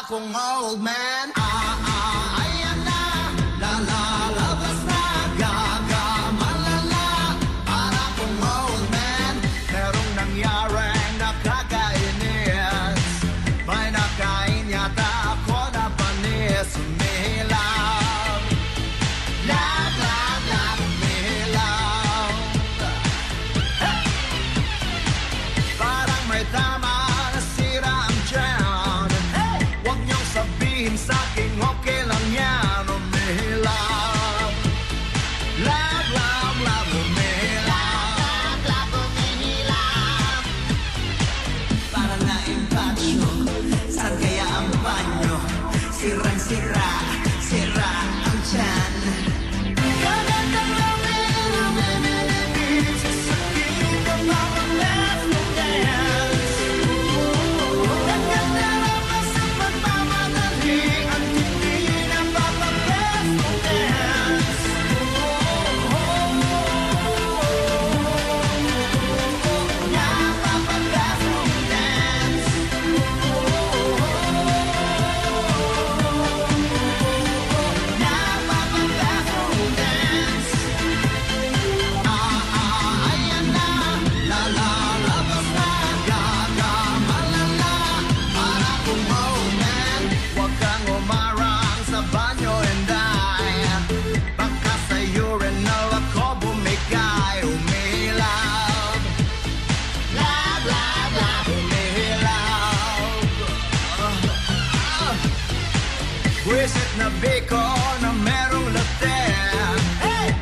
kong old man. Ayan na, lalabas na, malala. Para kong old man. Merong nangyaring nakakainis. May nakain yata ako na panis. Umihilaw, umihilaw. Parang may tama na sira ang tiyan. Huwag niyong sabihin sa'kin okay lang yan. Umihilaw, umihilaw. Parang na-impatyo, saan kaya ang banyo? Sirang-sira, sira ang tiyan. Wisit na biko na merong laten.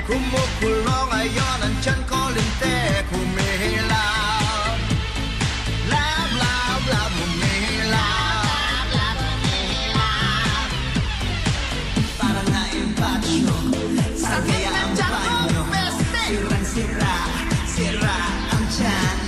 Kumukulo ngayon ang tiyan ko lintik. Humihilaw, humihilaw. Parang na-impatyo, saan kaya ang banyo? Sirang-sira, sira ang tiyan.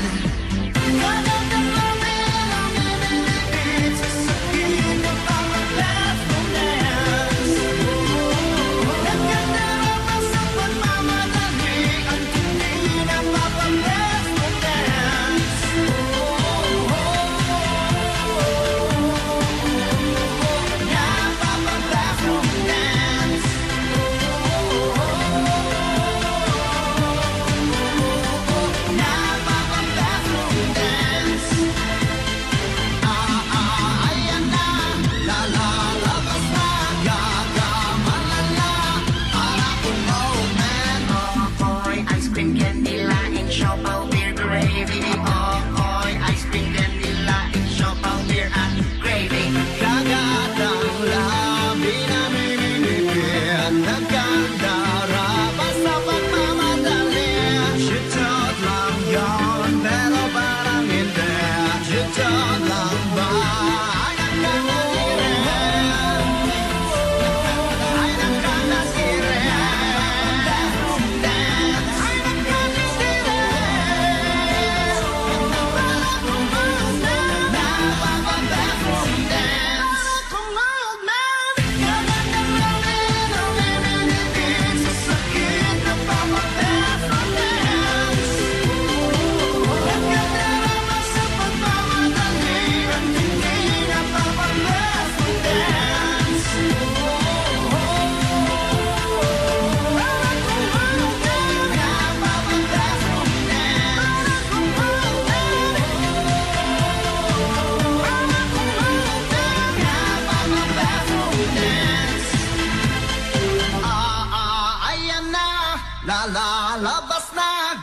Lalabas na,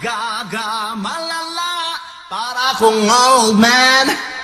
malala. Para kong old man.